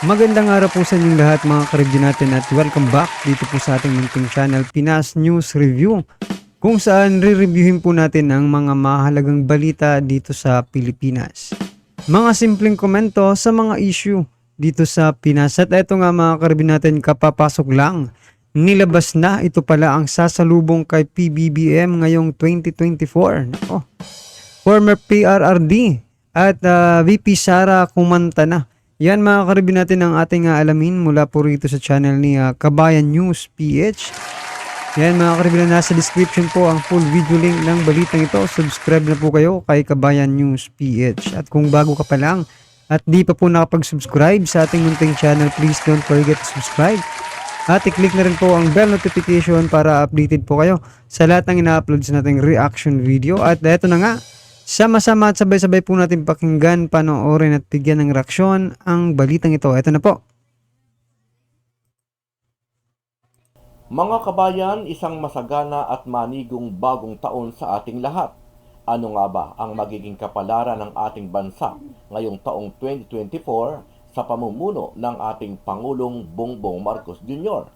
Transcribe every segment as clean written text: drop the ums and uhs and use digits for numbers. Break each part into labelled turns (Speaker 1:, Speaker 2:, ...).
Speaker 1: Magandang araw po sa inyong lahat mga ka-review natin at welcome back dito po sa ating munting channel Pinas News Review, kung saan re-reviewin po natin ang mga mahalagang balita dito sa Pilipinas. Mga simpleng komento sa mga issue dito sa Pinas. At eto nga mga ka-review natin, kapapasok lang, nilabas na ito pala ang sasalubong kay PBBM ngayong 2024. Nako, former PRRD at VP Sara kumanta na. Yan mga karibin natin ang ating alamin mula po rito sa channel ni Kabayan News PH. Yan mga karibin, nasa description po ang full video link ng balitang ito. Subscribe na po kayo kay Kabayan News PH. At kung bago ka pa lang at di pa po nakapag-subscribe sa ating munting channel, please don't forget to subscribe. At i-click na rin po ang bell notification para updated po kayo sa lahat ng ina-upload sa nating reaction video. At eto na nga, sama-sama at sabay-sabay po natin pakinggan, panoorin at bigyan ng reaksyon ang balitang ito. Ito na po.
Speaker 2: Mga kabayan, isang masagana at manigong bagong taon sa ating lahat. Ano nga ba ang magiging kapalaran ng ating bansa ngayong taong 2024 sa pamumuno ng ating Pangulong Bongbong Marcos Jr.?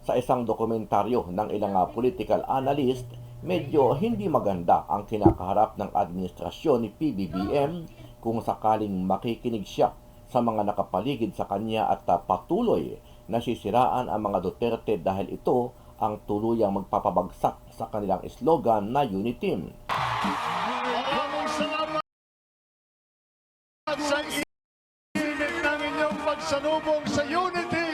Speaker 2: Sa isang dokumentaryo ng ilang political analyst, medyo hindi maganda ang kinakaharap ng administrasyon ni PBBM kung sakaling makikinig siya sa mga nakapaligid sa kanya at patuloy na sisiraan ang mga Duterte dahil ito ang tuluyang magpapabagsak sa kanilang slogan na Uniteam.
Speaker 3: Maraming salamat sa init ng inyong pagsalubong sa Unity.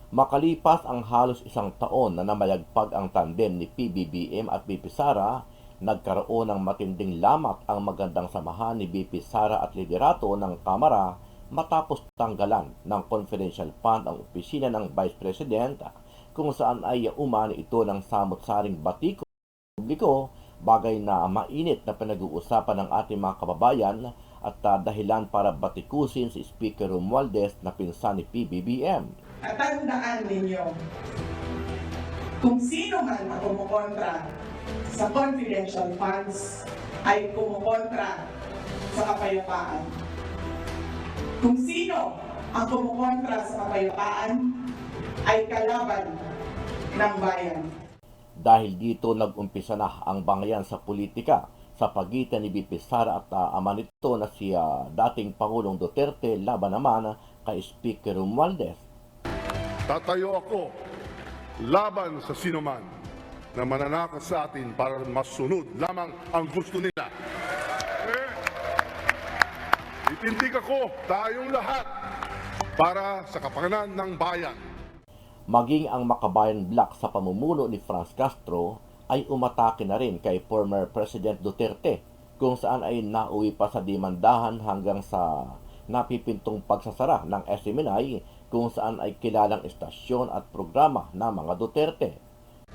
Speaker 2: Makalipas ang halos isang taon na namayagpag ang tandem ni PBBM at VP Sara, nagkaroon ng matinding lamat ang magandang samahan ni VP Sara at liderato ng Kamara matapos tanggalan ng confidential fund ang opisina ng Vice President, kung saan ay umani ito ng samot-saring batiko publiko, bagay na mainit na pinag-uusapan ng ating mga kababayan at dahilan para batikusin si Speaker Romualdez na pinsan ni PBBM.
Speaker 4: At tandaan ninyo, kung sino man ang kumukontra sa confidential funds ay kumukontra sa kapayapaan. Kung sino ang kumukontra sa kapayapaan ay kalaban ng bayan.
Speaker 2: Dahil dito nag-umpisa na ang bangayan sa politika sa pagitan ni VP Sara at ama nito na si dating Pangulong Duterte laban naman kay Speaker Romualdez.
Speaker 3: Tatayo ako laban sa sinuman na mananakot sa atin para masunod lamang ang gusto nila. Itindig ako tayong lahat para sa kapakanan ng bayan.
Speaker 2: Maging ang Makabayan Bloc sa pamumuno ni Franz Castro ay umatake na rin kay former President Duterte, kung saan ay nauwi pa sa demandahan hanggang sa napipintong pagsasara ng SMNI, kung saan ay kilalang istasyon at programa ng mga Duterte.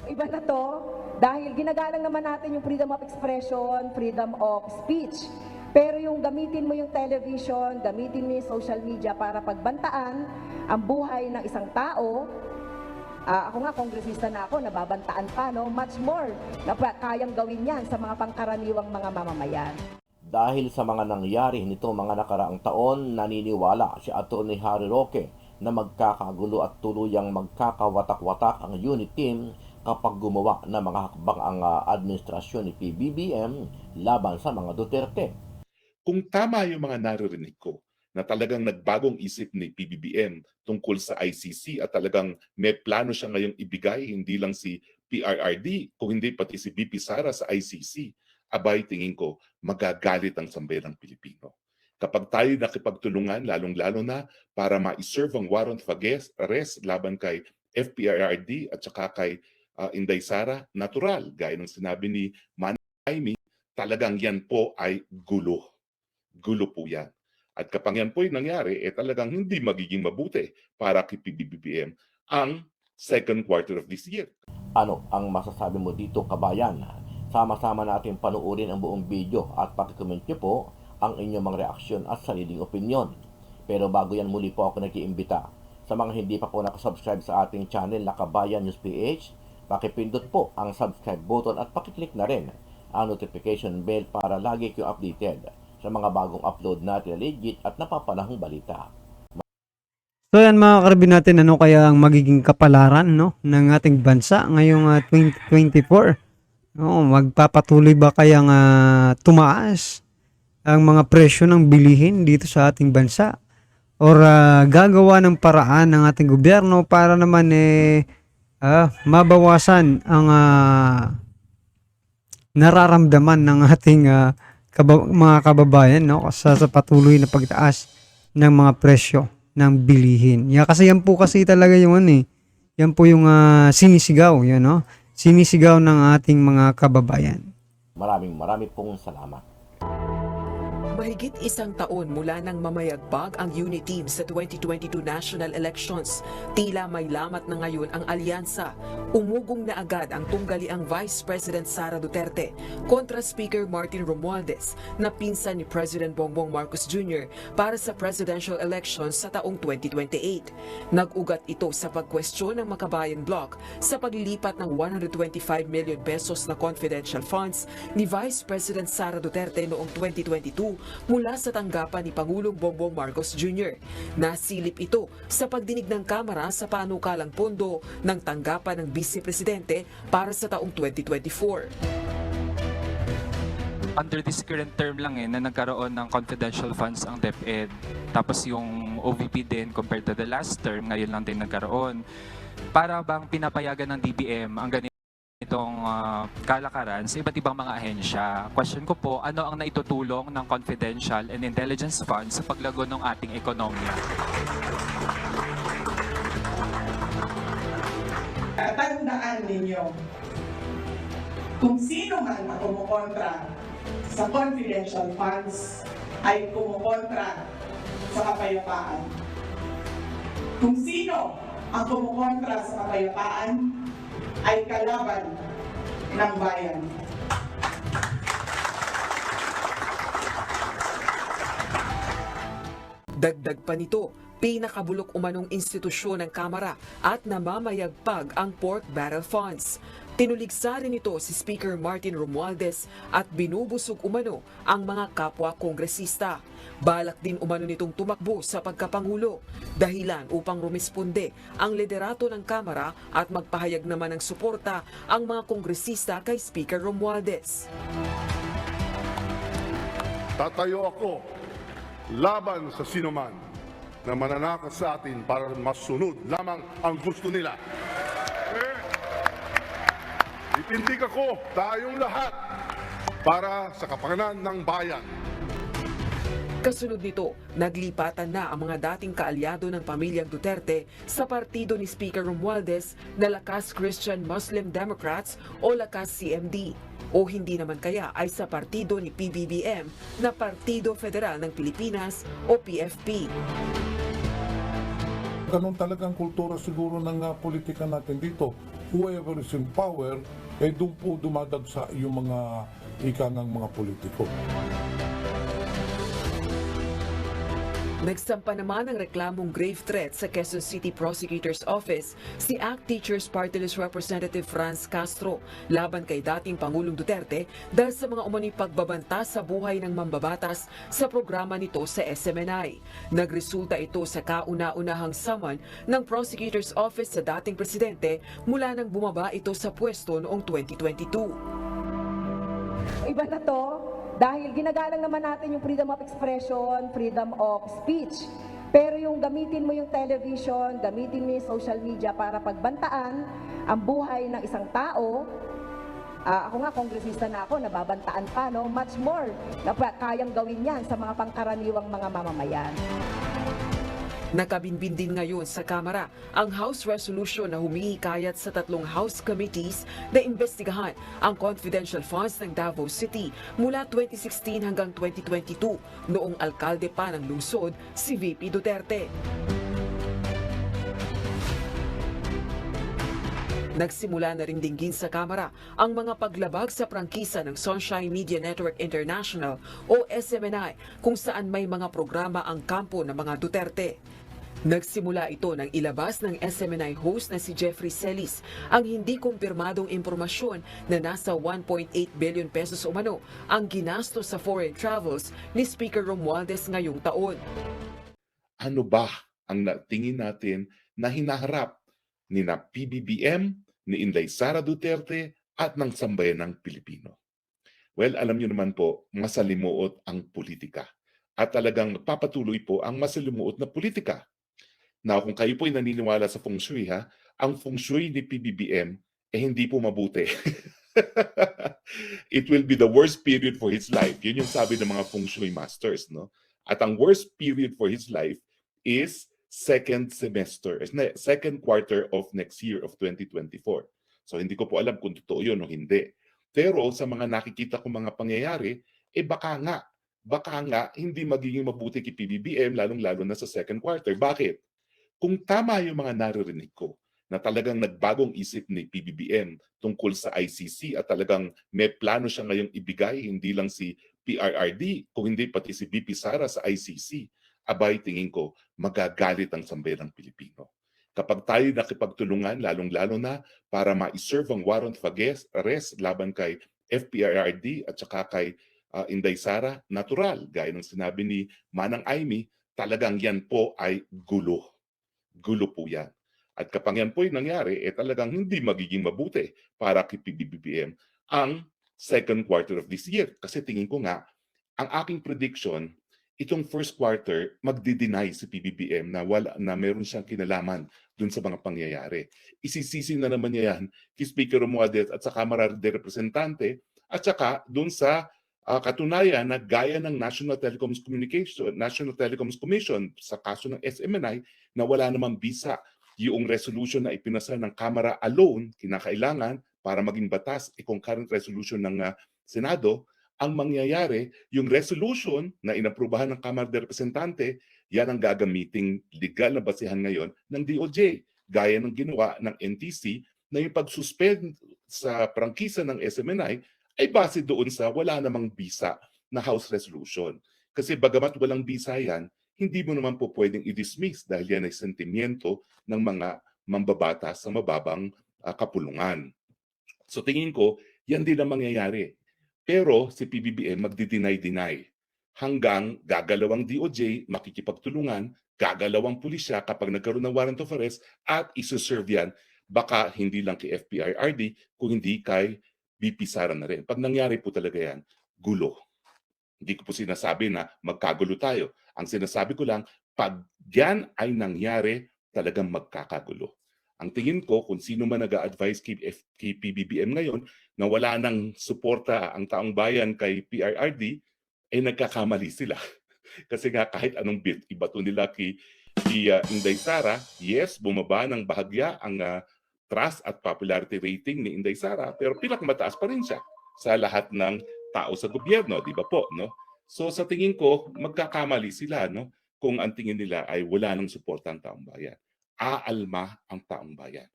Speaker 5: Iba na to dahil ginagalang naman natin yung freedom of expression, freedom of speech. Pero yung gamitin mo yung television, gamitin mo yung social media para pagbantaan ang buhay ng isang tao. Ako nga, kongresista na ako, nababantaan pa, no? Much more na kayang gawin yan sa mga pangkaraniwang mga mamamayan.
Speaker 2: Dahil sa mga nangyari nito mga nakaraang taon, naniniwala si Atty. Harry Roque na magkakagulo at tuluyang magkakawatak-watak ang unit team kapag gumawa ng mga hakbang ang administrasyon ni PBBM laban sa mga Duterte.
Speaker 6: Kung tama yung mga naririnig ko, na talagang nagbagong isip ni PBBM tungkol sa ICC at talagang may plano siya ngayong ibigay hindi lang si PRRD, kung hindi pati si VP Sara sa ICC, abay tingin ko magagalit ang sambayanang Pilipino. Kapag tayo nakipagtulungan, lalong-lalo na para ma-serve ang warrant of arrest laban kay FPRRD at saka kay Inday Sara, natural, gaya ng sinabi ni Manny Jaime, talagang yan po ay gulo. Gulo po yan. At kapag yan po yung nangyari, talagang hindi magiging mabuti para kay PBBM ang second quarter of this year.
Speaker 2: Ano ang masasabi mo dito, kabayan? Sama-sama natin panuorin ang buong video at pakicomment nyo po ang inyong mga reaksyon at sariling opinyon. Pero bago yan, muli po ako nag-iimbita sa mga hindi pa po nakasubscribe sa ating channel na Kabayan News PH, pakipindot po ang subscribe button at pakiclick na rin ang notification bell para lagi kayo updated sa mga bagong upload natin na legit at napapanahong balita.
Speaker 1: So yan mga karabin natin, ano kaya ang magiging kapalaran no, ng ating bansa ngayong 2024? No, magpapatuloy ba kayang tumaas ang mga presyo ng bilihin dito sa ating bansa? Or gagawa ng paraan ng ating gobyerno para naman mabawasan ang nararamdaman ng ating mga kababayan no, sa patuloy na pagtaas ng mga presyo ng bilihin. Kasi yan po kasi talaga yung yan po yung sinisigaw, yun, no? Sinisigaw ng ating mga kababayan.
Speaker 2: Maraming pong salamat.
Speaker 7: Mahigit isang taon mula nang mamayagbag ang UNITEAM sa 2022 national elections, tila may lamat na ngayon ang alyansa. Umugong na agad ang tunggaliang Vice President Sara Duterte kontra Speaker Martin Romualdez na pinsan ni President Bongbong Marcos Jr. para sa presidential elections sa taong 2028. Nag-ugat ito sa pagkwestiyon ng Makabayan Bloc sa paglilipat ng 125 million pesos na confidential funds ni Vice President Sara Duterte noong 2022 mula sa tanggapan ni Pangulong Bongbong Marcos Jr. Nasilip ito sa pagdinig ng Kamara sa panukalang pondo ng tanggapan ng Vice Presidente para sa taong 2024.
Speaker 8: Under this current term lang na nagkaroon ng confidential funds ang DepEd. Tapos yung OVP din compared to the last term, ngayon lang din nagkaroon. Para bang pinapayagan ng DBM ang ganitong kalakaran sa iba't ibang mga ahensya. Question ko po, ano ang naitutulong ng confidential and intelligence funds sa paglago ng ating ekonomiya?
Speaker 4: Tandaan ninyo, kung sino man ang kumukontra sa confidential funds ay kumukontra sa kapayapaan. Kung sino ang kumukontra sa kapayapaan ay kalaban ng bayan.
Speaker 7: Dagdag pa nito, pinakabulok umanong institusyon ng Kamara at namamayagpag ang pork barrel funds. Tinuligsa rin ito si Speaker Martin Romualdez at binubusog umano ang mga kapwa kongresista. Balak din umano nitong tumakbo sa pagkapangulo, dahilan upang rumisponde ang liderato ng Kamara at magpahayag naman ng suporta ang mga kongresista kay Speaker Romualdez.
Speaker 3: Tatayo ako laban sa sinuman na mananakot sa atin para masunod lamang ang gusto nila. Itindig ako tayong lahat para sa kapakanan ng bayan.
Speaker 7: Kasunod nito, naglipatan na ang mga dating kaalyado ng pamilyang Duterte sa partido ni Speaker Romualdez na Lakas Christian Muslim Democrats o Lakas CMD. O hindi naman kaya ay sa partido ni PBBM na Partido Federal ng Pilipinas o PFP.
Speaker 9: Ganun talagang kultura siguro ng politika natin dito. Whoever is in power, doon po dumadagsa yung mga ikangang mga politiko.
Speaker 7: Nagsampa naman ng reklamong grave threat sa Quezon City Prosecutor's Office si ACT Teachers Party List Representative Franz Castro laban kay dating Pangulong Duterte dahil sa mga umano'y pagbabanta sa buhay ng mambabatas sa programa nito sa SMNI. Nagresulta ito sa kauna-unahang summon ng Prosecutor's Office sa dating presidente mula nang bumaba ito sa pwesto noong 2022.
Speaker 5: Iba na to, dahil ginagalang naman natin yung freedom of expression, freedom of speech. Pero yung gamitin mo yung television, gamitin mo yung social media para pagbantaan ang buhay ng isang tao, ako nga, kongresista na ako, nababantaan pa, no? Much more na kayang gawin yan sa mga pangkaraniwang mga mamamayan.
Speaker 7: Nakabinbin din ngayon sa Kamara ang House Resolution na humihikayat sa 3 House Committees na imbestigahan ang confidential funds ng Davao City mula 2016 hanggang 2022 noong alkalde pa ng lungsod si VP Duterte. Nagsimula na rin dinggin sa Kamara ang mga paglabag sa prangkisa ng Sunshine Media Network International o SMNI kung saan may mga programa ang kampo ng mga Duterte. Nagsimula ito nang ilabas ng SMNI host na si Jeffrey Celis ang hindi kumpirmadong impormasyon na nasa 1.8 billion pesos umano ang ginastos sa foreign travels ni Speaker Romualdez ngayong taon.
Speaker 6: Ano ba ang tingin natin na hinaharap ni na PBBM, ni Inday Sara Duterte at ng sambayan ng Pilipino? Well, alam niyo naman po, masalimuot ang politika. At talagang papatuloy po ang masalimuot na politika. Now, kung kayo po ay naniniwala sa feng shui, ang feng shui ni PBBM hindi po mabuti. It will be the worst period for his life. Yun yung sabi ng mga feng shui masters, no? At ang worst period for his life is second quarter of next year of 2024. So hindi ko po alam kung totoo yun o hindi. Pero sa mga nakikita kong mga pangyayari, baka nga hindi magiging mabuti kay PBBM lalong-lalo na sa second quarter. Bakit? Kung tama yung mga naririnig ko na talagang nagbagong isip ni PBBM tungkol sa ICC at talagang may plano siya ngayong ibigay, hindi lang si PRRD, kung hindi pati si BP Sara sa ICC, abay tingin ko magagalit ang sambayanang Pilipino. Kapag tayo nakipagtulungan, lalong-lalo na para ma-serve ang warrant of arrest laban kay FPRRD at saka kay Inday Sara, natural, gaya ng sinabi ni Manang Aimee, talagang yan po ay gulo. Gulo po yan. At kapag yan po yung nangyari, talagang hindi magiging mabuti para kay PBBM ang second quarter of this year. Kasi tingin ko nga, ang aking prediction, itong first quarter, magdi-deny si PBBM na meron siyang kinalaman dun sa mga pangyayari. Isisisi na naman niya yan kay Speaker Romualdez at sa Kamara de Representante at saka dun sa katunayan na gaya ng National Telecoms Commission sa kaso ng SMNI na wala namang bisa yung resolution na ipinasa ng Kamara alone, kinakailangan para maging batas, concurrent resolution ng Senado, ang mangyayari, yung resolution na inaprubahan ng Kamara de Representante, yan ang gagamiting legal na basihan ngayon ng DOJ, gaya ng ginawa ng NTC na yung pag-suspend sa prangkisa ng SMNI ay base doon sa wala namang bisa na House resolution. Kasi bagamat walang bisa yan, hindi mo naman po pwedeng i-dismiss dahil yan ay sentimiento ng mga mambabatas sa mababang kapulungan. So tingin ko, yan din ang mangyayari. Pero si PBBM magdi-deny-deny hanggang gagalawang DOJ, makikipagtulungan, gagalawang pulisya kapag nagkaroon ng warrant of arrest at isuserve yan, baka hindi lang kay FPRRD, kung hindi kay BP Sara na rin. Pag nangyari po talaga yan, gulo. Hindi ko po sinasabi na magkagulo tayo. Ang sinasabi ko lang, pag yan ay nangyari, talagang magkakagulo. Ang tingin ko, kung sino man nag-a-advise kay PBBM ngayon na wala nang suporta ang taong bayan kay PRRD, ay nagkakamali sila. Kasi nga kahit anong bit, ibato nila kay Inday Sara, yes, bumaba ng bahagya ang trust at popularity rating ni Inday Sara, pero pinakamataas pa rin siya sa lahat ng tao sa gobyerno, di ba po, no? So sa tingin ko, magkakamali sila, no? Kung ang tingin nila ay wala nang suporta ang taong bayan. Aalma ang taong bayan.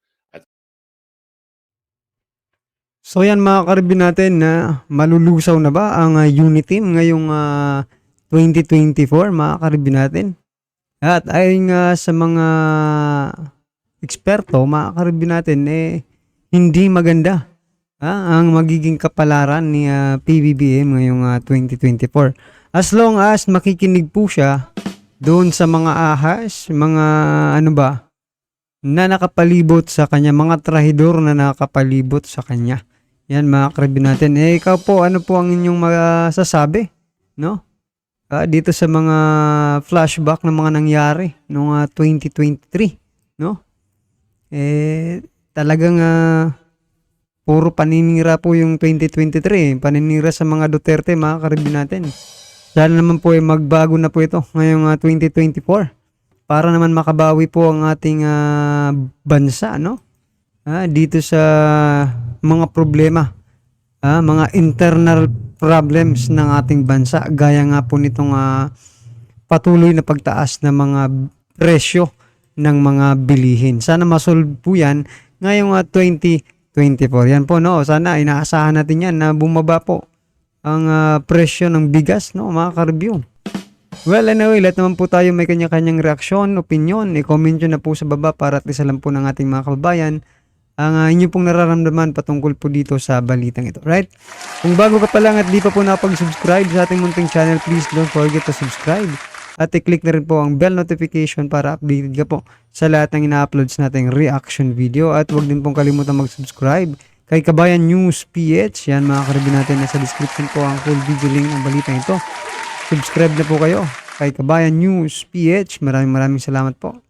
Speaker 1: So yan mga karibin natin na malulusaw na ba ang Uniteam ngayong 2024 mga karibin natin? At ayon nga sa mga eksperto, mga karibin natin, hindi maganda ang magiging kapalaran ni PBBM ngayong 2024. As long as makikinig po siya doon sa mga ahas, mga na nakapalibot sa kanya, mga trahidor na nakapalibot sa kanya. Yan mga karibin natin. Ikaw po, ano po ang inyong masasabi? No? Dito sa mga flashback ng mga nangyari noong 2023. No? Talagang puro paninira po yung 2023. Paninira sa mga Duterte, mga karibin natin. Sana naman po magbago na po ito ngayong 2024. Para naman makabawi po ang ating bansa, no? Dito sa mga problema, mga internal problems ng ating bansa, gaya nga po nitong patuloy na pagtaas ng mga presyo ng mga bilihin. Sana masolve po yan ngayong 2024. Yan po, no? Sana inaasahan natin yan na bumaba po ang presyo ng bigas, no, mga ka-review. Well, anyway, lahat naman po tayo may kanya-kanyang reaksyon, opinion. I-comment nyo na po sa baba para at least alam po ng ating mga kababayan ang inyo pong nararamdaman patungkol po dito sa balitang ito, right? Kung bago ka pa lang at di pa po nakapag-subscribe sa ating munting channel, please don't forget to subscribe. At i-click na rin po ang bell notification para updated ka po sa lahat ng ina-uploads nating reaction video. At huwag din pong kalimutan mag-subscribe kay Kabayan News PH. Yan mga karibin natin, nasa description po ang full video link ng balitang ito. Subscribe na po kayo kay Kabayan News PH. Maraming salamat po.